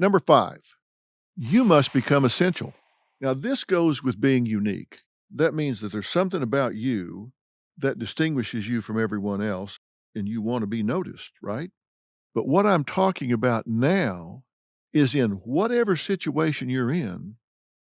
Number 5, you must become essential. Now, this goes with being unique. That means that there's something about you that distinguishes you from everyone else, and you want to be noticed, right? But what I'm talking about now is in whatever situation you're in,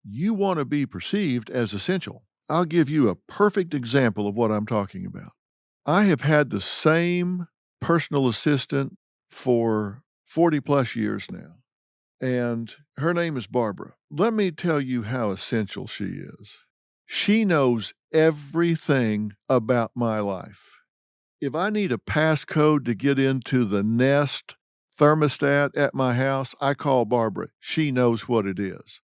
you want to be perceived as essential. I'll give you a perfect example of what I'm talking about. I have had the same personal assistant for 40 plus years now, and her name is Barbara. Let me tell you how essential she is. She knows everything about my life. If I need a passcode to get into the Nest thermostat at my house, I call Barbara. She knows what it is.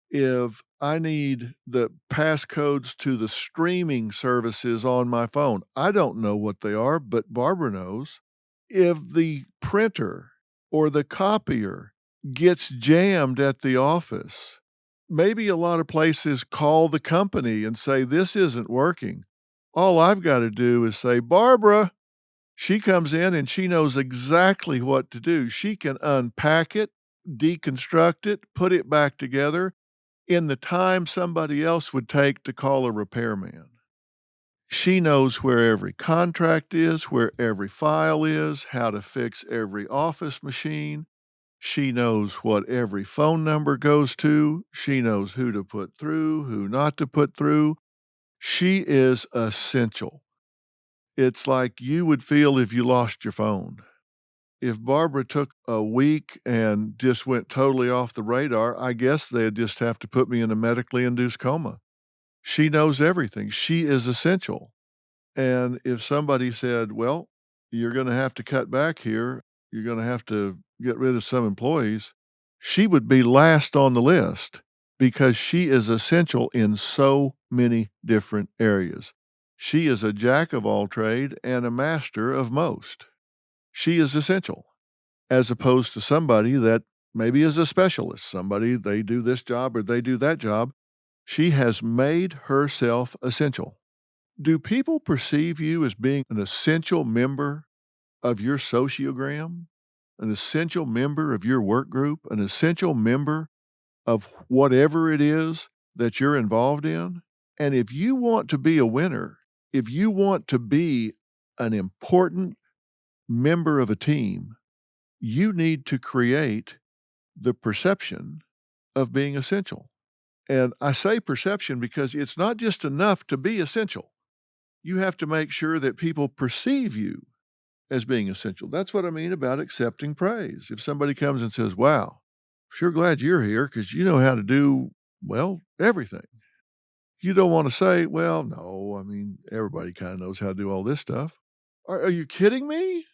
If I need the passcodes to the streaming services on my phone, I don't know what they are, but Barbara knows. If the printer or the copier gets jammed at the office, maybe a lot of places call the company and say, "This isn't working." All I've got to do is say, "Barbara." She comes in and she knows exactly what to do. She can unpack it, deconstruct it, put it back together in the time somebody else would take to call a repairman. She knows where every contract is, where every file is, how to fix every office machine. She knows what every phone number goes to. She knows who to put through, who not to put through. She is essential. It's like you would feel if you lost your phone. If Barbara took a week and just went totally off the radar, I guess they'd just have to put me in a medically induced coma. She knows everything. She is essential. And if somebody said, "Well, you're gonna have to cut back here, you're gonna have to get rid of some employees," she would be last on the list because she is essential in so many different areas. She is a jack of all trade and a master of most. She is essential, as opposed to somebody that maybe is a specialist, somebody they do this job or they do that job. She has made herself essential. Do people perceive you as being an essential member of your sociogram, an essential member of your work group, an essential member of whatever it is that you're involved in? And if you want to be a winner, if you want to be an important member of a team, you need to create the perception of being essential. And I say perception because it's not just enough to be essential. You have to make sure that people perceive you as being essential. That's what I mean about accepting praise. If somebody comes and says, "Wow, sure glad you're here because you know how to do, well, everything." You don't want to say, "Well, no, I mean, everybody kind of knows how to do all this stuff." Are you kidding me?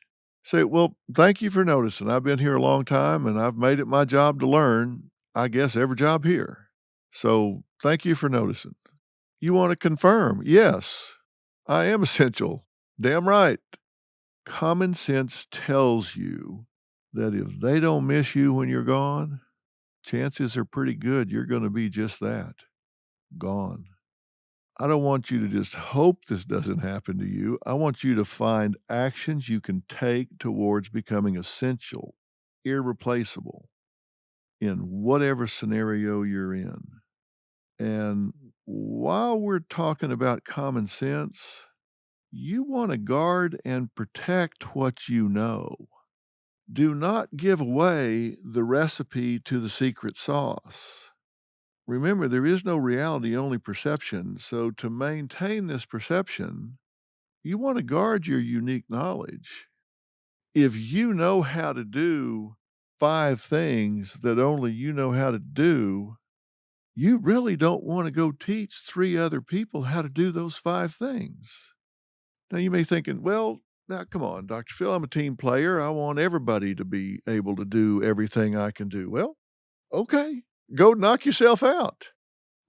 Say, "Well, thank you for noticing. I've been here a long time and I've made it my job to learn, I guess, every job here. So thank you for noticing." You want to confirm, "Yes, I am essential. Damn right." Common sense tells you that if they don't miss you when you're gone, chances are pretty good you're gonna be just that, gone. I don't want you to just hope this doesn't happen to you. I want you to find actions you can take towards becoming essential, irreplaceable in whatever scenario you're in. And while we're talking about common sense, you want to guard and protect what you know. Do not give away the recipe to the secret sauce. Remember, there is no reality, only perception. So, to maintain this perception, you want to guard your unique knowledge. If you know how to do 5 things that only you know how to do, you really don't want to go teach 3 other people how to do those 5 things. Now you may be thinking, "Well, now come on, Dr. Phil, I'm a team player. I want everybody to be able to do everything I can do." Well, okay, go knock yourself out.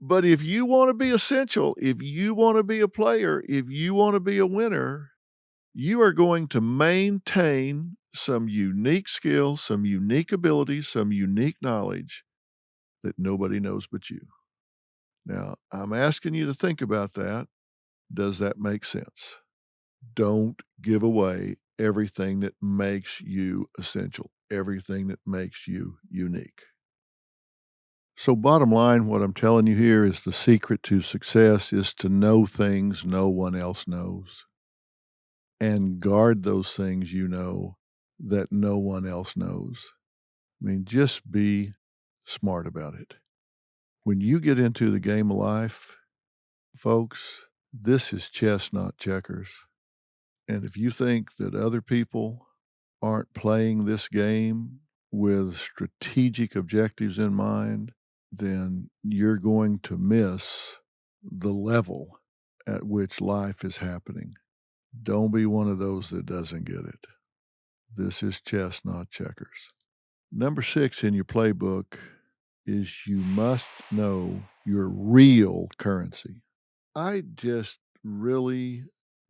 But if you want to be essential, if you want to be a player, if you want to be a winner, you are going to maintain some unique skills, some unique abilities, some unique knowledge that nobody knows but you. Now, I'm asking you to think about that. Does that make sense? Don't give away everything that makes you essential. everything that makes you unique. So, bottom line, what I'm telling you here is the secret to success is to know things no one else knows and guard those things you know that no one else knows. I mean, just be smart about it. When you get into the game of life, folks, this is chess, not checkers. And if you think that other people aren't playing this game with strategic objectives in mind, then you're going to miss the level at which life is happening. Don't be one of those that doesn't get it. This is chess, not checkers. Number 6 in your playbook is you must know your real currency. I just really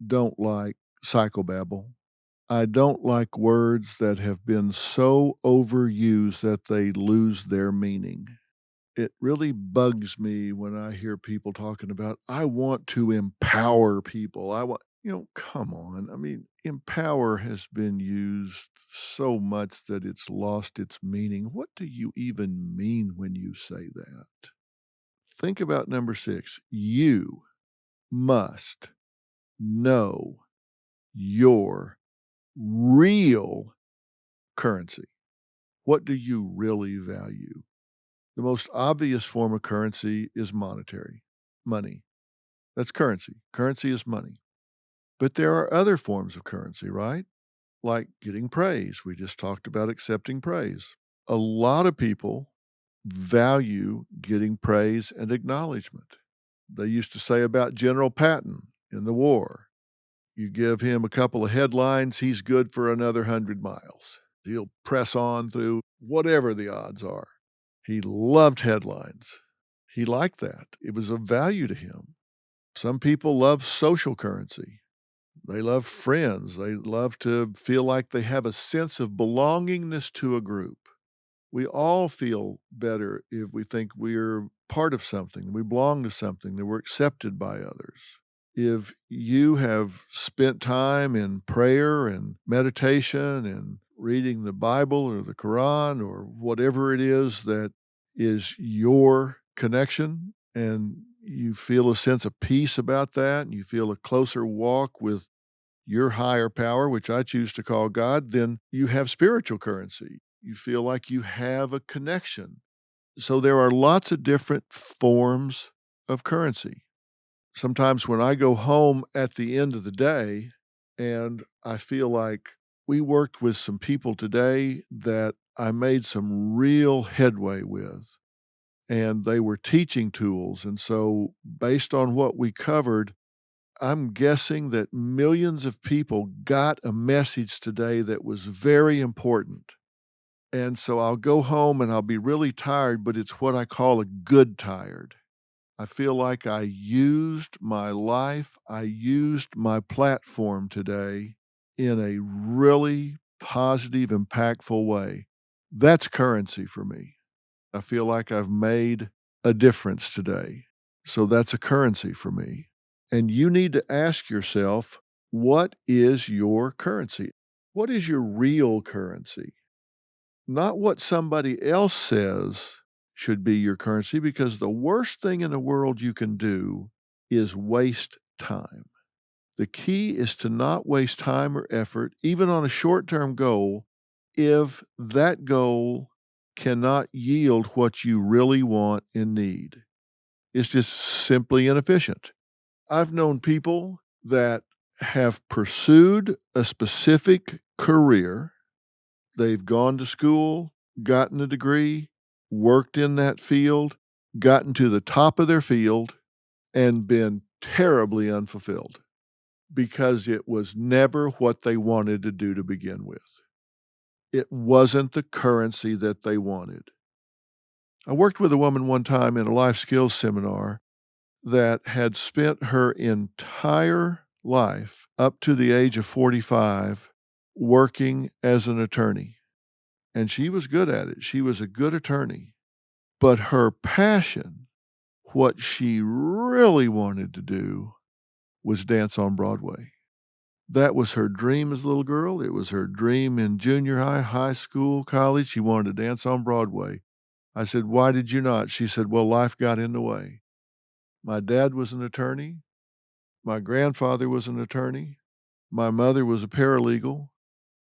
don't like psychobabble. I don't like words that have been so overused that they lose their meaning. It really bugs me when I hear people talking about, I want to empower people. Come on. I mean, empower has been used so much that it's lost its meaning. What do you even mean when you say that? Think about number 6. You must know your real currency. What do you really value? The most obvious form of currency is monetary, money. That's currency. Currency is money. But there are other forms of currency, right? Like getting praise. We just talked about accepting praise. A lot of people value getting praise and acknowledgement. They used to say about General Patton in the war, you give him a couple of headlines, he's good for another 100 miles. He'll press on through whatever the odds are. He loved headlines. He liked that. It was of value to him. Some people love social currency. They love friends. They love to feel like they have a sense of belongingness to a group. We all feel better if we think we're part of something, we belong to something, that we're accepted by others. If you have spent time in prayer and meditation and reading the Bible or the Quran or whatever it is that is your connection, and you feel a sense of peace about that, and you feel a closer walk with your higher power, which I choose to call God, then you have spiritual currency. You feel like you have a connection. So there are lots of different forms of currency. Sometimes when I go home at the end of the day and I feel like we worked with some people today that I made some real headway with, and they were teaching tools. And so, based on what we covered, I'm guessing that millions of people got a message today that was very important. And so I'll go home and I'll be really tired, but it's what I call a good tired. I feel like I used my life, I used my platform today in a really positive, impactful way. That's currency for me. I feel like I've made a difference today. So that's a currency for me. And you need to ask yourself, what is your currency? What is your real currency? Not what somebody else says should be your currency, because the worst thing in the world you can do is waste time. The key is to not waste time or effort, even on a short term goal, if that goal cannot yield what you really want and need. It's just simply inefficient. I've known people that have pursued a specific career. They've gone to school, gotten a degree, worked in that field, gotten to the top of their field, and been terribly unfulfilled because it was never what they wanted to do to begin with. It wasn't the currency that they wanted. I worked with a woman one time in a life skills seminar that had spent her entire life up to the age of 45 working as an attorney. And she was good at it. She was a good attorney. But her passion, what she really wanted to do, was dance on Broadway. That was her dream as a little girl. It was her dream in junior high, high school, college. She wanted to dance on Broadway. I said, "Why did you not?" She said, "Well, life got in the way." My dad was an attorney. My grandfather was an attorney. My mother was a paralegal.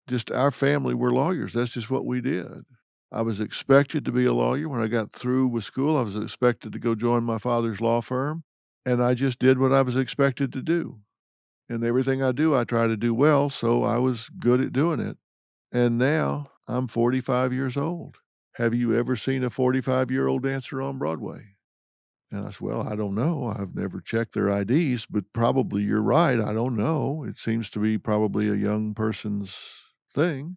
Just our family were lawyers. That's just what we did. I was expected to be a lawyer. When I got through with school, I was expected to go join my father's law firm, and I just did what I was expected to do. And everything I do, I try to do well, so I was good at doing it. And now I'm 45 years old. "Have you ever seen a 45-year-old dancer on Broadway?" And I said, "Well, I don't know. I've never checked their IDs, but probably you're right. I don't know. It seems to be probably a young person's thing."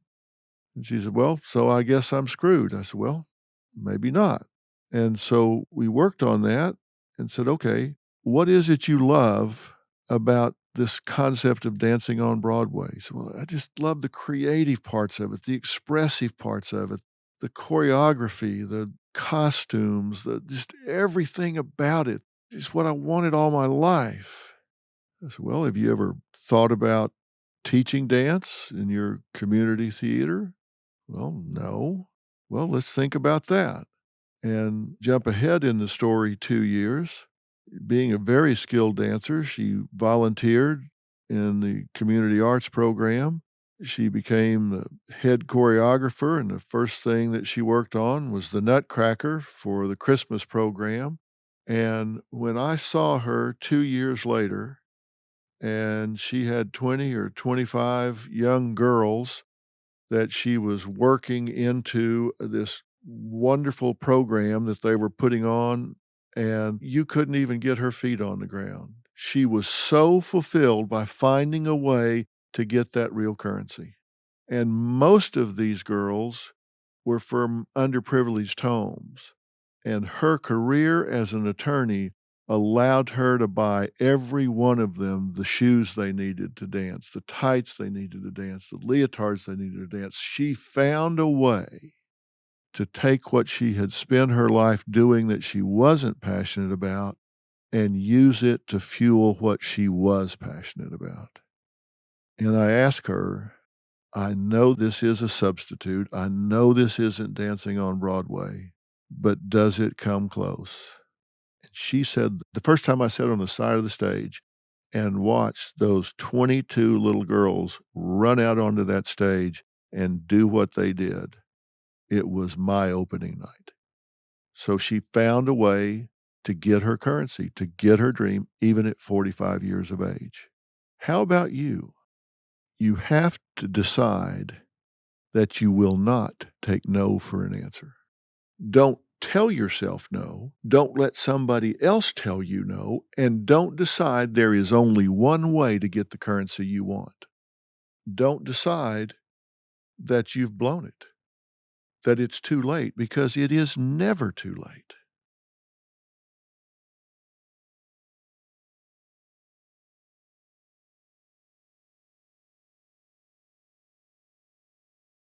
And she said, "Well, so I guess I'm screwed." I said, "Well, maybe not." And so we worked on that and said, "Okay, what is it you love about this concept of dancing on Broadway?" He said, "Well, I just love the creative parts of it, the expressive parts of it, the choreography, the costumes, the just everything about it. It's what I wanted all my life." I said, "Well, have you ever thought about teaching dance in your community theater?" "Well, no." "Well, let's think about that." And jump ahead in the story 2 years. Being a very skilled dancer, she volunteered in the community arts program. She became the head choreographer, and the first thing that she worked on was the Nutcracker for the Christmas program. And when I saw her 2 years later, and she had 20 or 25 young girls that she was working into this wonderful program that they were putting on, and you couldn't even get her feet on the ground. She was so fulfilled by finding a way to get that real currency. And most of these girls were from underprivileged homes, and her career as an attorney allowed her to buy every one of them the shoes they needed to dance, the tights they needed to dance, the leotards they needed to dance. She found a way to take what she had spent her life doing that she wasn't passionate about and use it to fuel what she was passionate about. And I asked her, "I know this is a substitute. I know this isn't dancing on Broadway, but does it come close?" And she said, "The first time I sat on the side of the stage and watched those 22 little girls run out onto that stage and do what they did, it was my opening night." So she found a way to get her currency, to get her dream, even at 45 years of age. How about you? You have to decide that you will not take no for an answer. Don't tell yourself no. Don't let somebody else tell you no. And don't decide there is only one way to get the currency you want. Don't decide that you've blown it, that it's too late, because it is never too late.